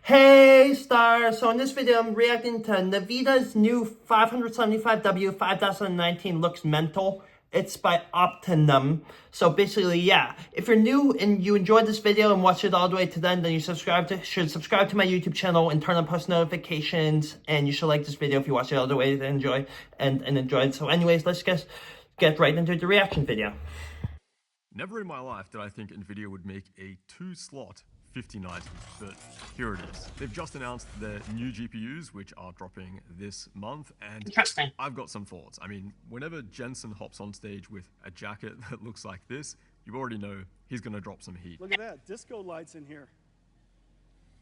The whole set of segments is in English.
Hey stars, so in this video I'm reacting to NVIDIA's new 575W 5019 looks mental. It's by Optimum. So basically, yeah, if you're new and you enjoyed this video and watched it all the way to the end, then you should subscribe to my YouTube channel and turn on post notifications, and you should like this video if you watched it all the way to enjoy and enjoy it. So anyways, let's get right into the reaction video. Never in my life did I think NVIDIA would make a 2-slot 5090, but here it is. They've just announced their new GPUs, which are dropping this month, and Interesting. I've got some thoughts. I mean, whenever Jensen hops on stage with a jacket that looks like this, you already know he's going to drop some heat. Look at that, disco lights in here.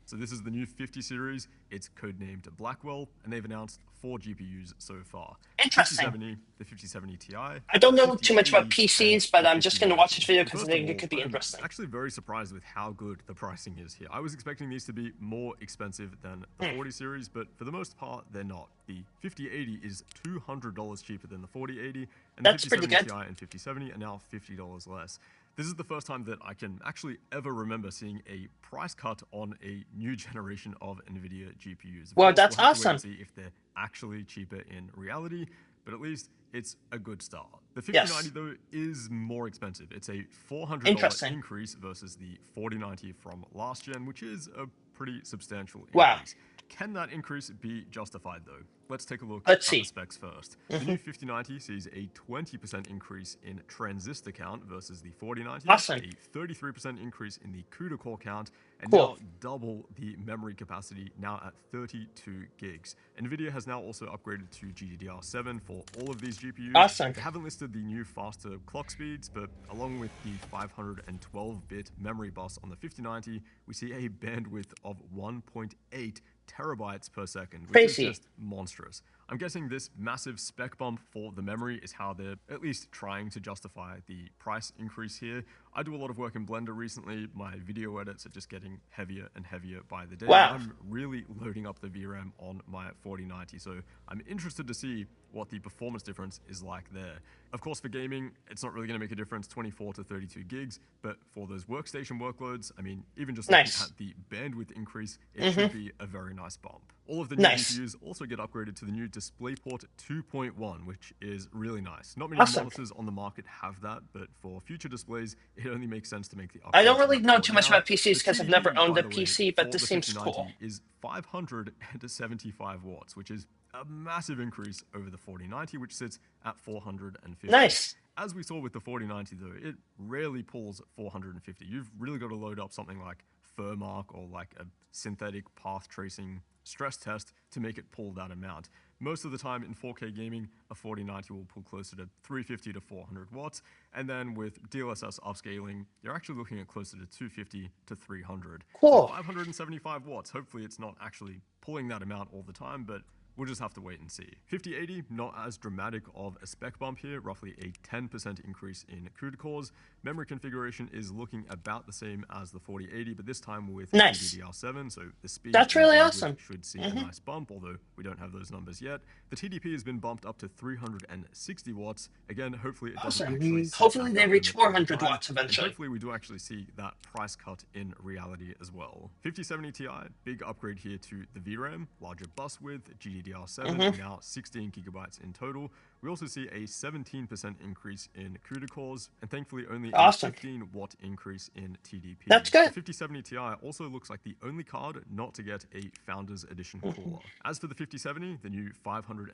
So this is the new 50 series, it's codenamed Blackwell, and they've announced 4 GPUs so far. Interesting. 5070, the 5070 Ti. I don't know too much about 5080, PCs, but and I'm just going to watch this video the because I 5090. think First it of could be all, interesting. I'm actually very surprised with how good the pricing is here. I was expecting these to be more expensive than the 40 series, but for the most part, they're not. The 5080 is $200 cheaper than the 4080, and the That's pretty 5070 good. Ti and 5070 are now $50 less. This is the first time that I can actually ever remember seeing a price cut on a new generation of NVIDIA GPUs. Well, that's we'll have to wait awesome. and see if they're actually cheaper in reality, but at least it's a good start. The Yes. 5090 though is more expensive. It's a $400 Interesting. increase versus the 4090 from last gen, which is a pretty substantial Wow. increase. Can that increase be justified though? Let's take a look Let's at see. the specs first. The new 5090 sees a 20% increase in transistor count versus the 4090, Awesome. a 33% increase in the CUDA core count, and Cool. now double the memory capacity, now at 32 gigs. NVIDIA has now also upgraded to GDDR7 for all of these GPUs. Awesome. They haven't listed the new faster clock speeds, but along with the 512-bit memory bus on the 5090, we see a bandwidth of 1.8 terabytes per second, which Crazy. is just monstrous. I'm guessing this massive spec bump for the memory is how they're at least trying to justify the price increase here. I do a lot of work in Blender recently. My video edits are just getting heavier and heavier by the day. Wow. I'm really loading up the VRAM on my 4090, so I'm interested to see what the performance difference is like there. Of course, for gaming, it's not really going to make a difference, 24 to 32 gigs, but for those workstation workloads, I mean, even just looking at the bandwidth increase, it should be a very nice bump. All of the new GPUs also get upgraded to the new DisplayPort 2.1, which is really nice. Not many monitors on the market have that, but for future displays, it only makes sense to make the upgrade. I don't really know too much about PCs because I've never owned a PC, but this seems cool. Is 575 watts, which is a massive increase over the 4090, which sits at 450. Nice. As we saw with the 4090 though, it rarely pulls 450. You've really got to load up something like Furmark or like a synthetic path tracing stress test to make it pull that amount. Most of the time in 4K gaming, a 4090 will pull closer to 350 to 400 watts, and then with DLSS upscaling, you're actually looking at closer to 250 to 300. Cool. So 575 watts, hopefully it's not actually pulling that amount all the time, but we'll just have to wait and see. 5080, not as dramatic of a spec bump here, roughly a 10% increase in CUDA cores. Memory configuration is looking about the same as the 4080, but this time with GDDR7, so the speed That's really awesome. should see a nice bump, although we don't have those numbers yet. The TDP has been bumped up to 360 watts. Again, hopefully it doesn't actually Hopefully they reach 400 time, watts eventually. Hopefully we do actually see that price cut in reality as well. 5070 Ti, big upgrade here to the VRAM, larger bus width, GDDR7, now 16 gigabytes in total. We also see a 17% increase in CUDA cores, and thankfully only a 15 watt increase in TDP. That's good. The 5070 Ti also looks like the only card not to get a Founders Edition cooler. As for the 5070, the new $549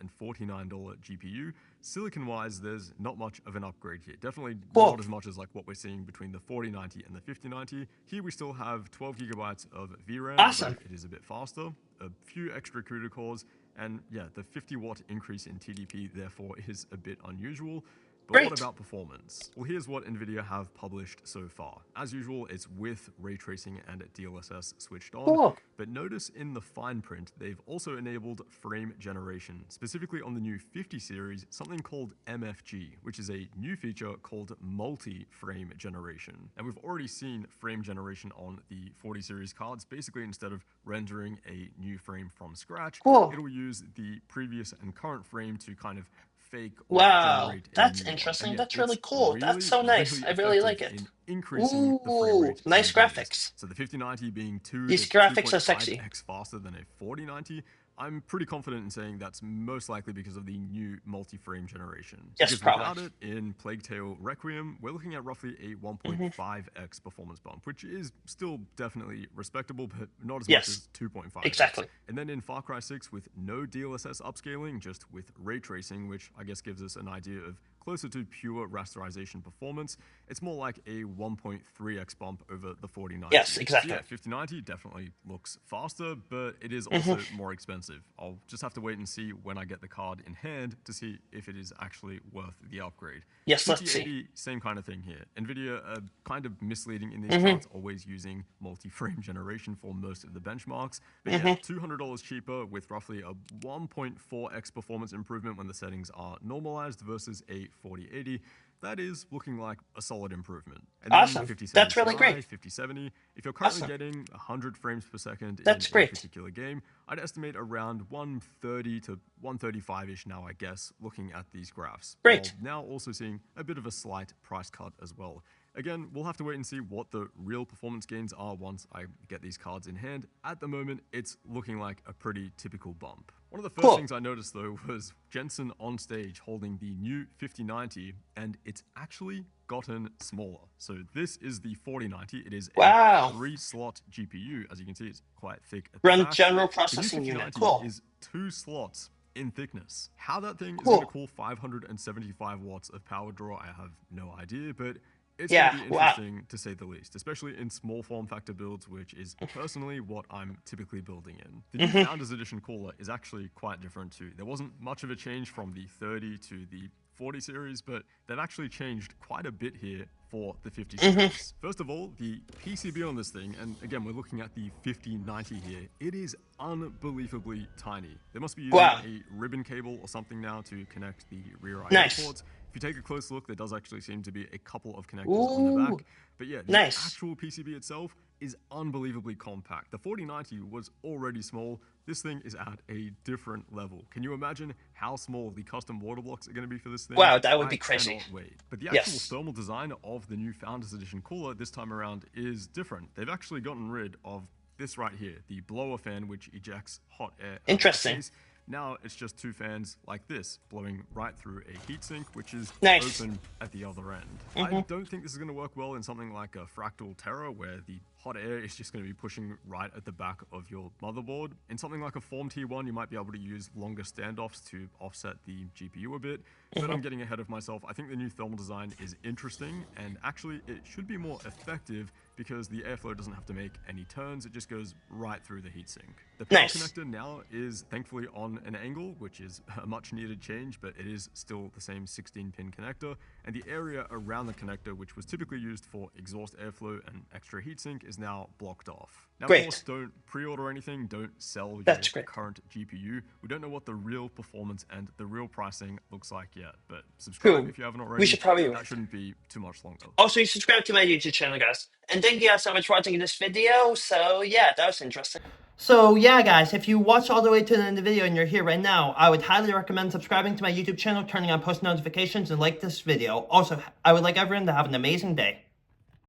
GPU, silicon-wise, there's not much of an upgrade here. Definitely not as much as like what we're seeing between the 4090 and the 5090. Here we still have 12 gigabytes of VRAM. Awesome. It is a bit faster, a few extra CUDA cores, and yeah, the 50 watt increase in TDP therefore is a bit unusual. But what about performance? Well, here's what NVIDIA have published so far. As usual, it's with ray tracing and DLSS switched on. But notice in the fine print, they've also enabled frame generation, specifically on the new 50 series, something called MFG, which is a new feature called multi-frame generation. And we've already seen frame generation on the 40 series cards. Basically, instead of rendering a new frame from scratch, it'll use the previous and current frame to kind of fake or Wow, generate a that's new one. interesting. And yeah, That's really it's cool. That's so nice. really I really like effective it. in increasing the frame Ooh, rate in nice games. graphics. So the 5090 being 2 to These graphics are sexy. 2.5x faster than a 4090, I'm pretty confident in saying that's most likely because of the new multi-frame generation. Yes, Because probably. without it, in Plague Tale Requiem, we're looking at roughly a 1.5x performance bump, which is still definitely respectable, but not as much Yes, as 2.5x. exactly. And then in Far Cry 6 with no DLSS upscaling, just with ray tracing, which I guess gives us an idea of closer to pure rasterization performance, it's more like a 1.3x bump over the 4090. Yes, So exactly. yeah, 5090 definitely looks faster, but it is also more expensive. I'll just have to wait and see when I get the card in hand to see if it is actually worth the upgrade. Yes, let's see. 5080, same kind of thing here. NVIDIA are kind of misleading in these charts, always using multi-frame generation for most of the benchmarks. But yeah, $200 cheaper with roughly a 1.4x performance improvement when the settings are normalized versus a 4080. That is looking like a solid improvement. And then Awesome. 5070 That's really Ti, great. 5070. If you're currently Awesome. getting 100 frames per second That's in a great. particular game, I'd estimate around 130 to 135-ish now, I guess, looking at these graphs. Great. While now also seeing a bit of a slight price cut as well. Again, we'll have to wait and see what the real performance gains are once I get these cards in hand. At the moment, it's looking like a pretty typical bump. One of the first Cool. things I noticed though was Jensen on stage holding the new 5090, and it's actually gotten smaller. So this is the 4090. It is Wow. a 3-slot GPU. As you can see, it's quite thick at the Run back. general The new processing unit. 5090 Cool. is 2 slots in thickness. How that thing is Cool. going to call 575 watts of power draw, I have no idea, but it's Yeah, going to be wow. interesting to say the least, especially in small form factor builds, which is personally what I'm typically building in. The new Founders Edition cooler is actually quite different too. There wasn't much of a change from the 30 to the 40 series, but they've actually changed quite a bit here for the 50 series. First of all, the PCB on this thing, and again, we're looking at the 5090 here, it is unbelievably tiny. They must be using Wow. a ribbon cable or something now to connect the rear I/O Nice. ports. If you take a close look, there does actually seem to be a couple of connectors on the back. But yeah, the Nice. actual PCB itself is unbelievably compact. The 4090 was already small. This thing is at a different level. Can you imagine how small the custom water blocks are going to be for this thing? Wow, that would be I crazy. cannot wait. But the actual Yes. thermal design of the new Founders Edition cooler this time around is different. They've actually gotten rid of this right here, the blower fan, which ejects hot air out of the Interesting. case. Now it's just two fans like this, blowing right through a heatsink, which is Nice. open at the other end. I don't think this is going to work well in something like a Fractal Terra, where the hot air is just going to be pushing right at the back of your motherboard. In something like a Form T1, you might be able to use longer standoffs to offset the GPU a bit, but I'm getting ahead of myself. I think the new thermal design is interesting, and actually it should be more effective because the airflow doesn't have to make any turns, it just goes right through the heatsink. The power Nice. connector now is thankfully on an angle, which is a much needed change, but it is still the same 16-pin connector, and the area around the connector, which was typically used for exhaust airflow and extra heatsink, is now blocked off. Now, Great. of course, don't pre-order anything, don't sell That's your great. current GPU. We don't know what the real performance and the real pricing looks like yet, but subscribe Cool. if you haven't already. We should probably That shouldn't be too much longer. also you subscribe to my YouTube channel, guys. And thank you guys so much for watching this video. So yeah, that was interesting. So yeah, guys, if you watch all the way to the end of the video and you're here right now, I would highly recommend subscribing to my YouTube channel, turning on post notifications, and like this video. Also, I would like everyone to have an amazing day.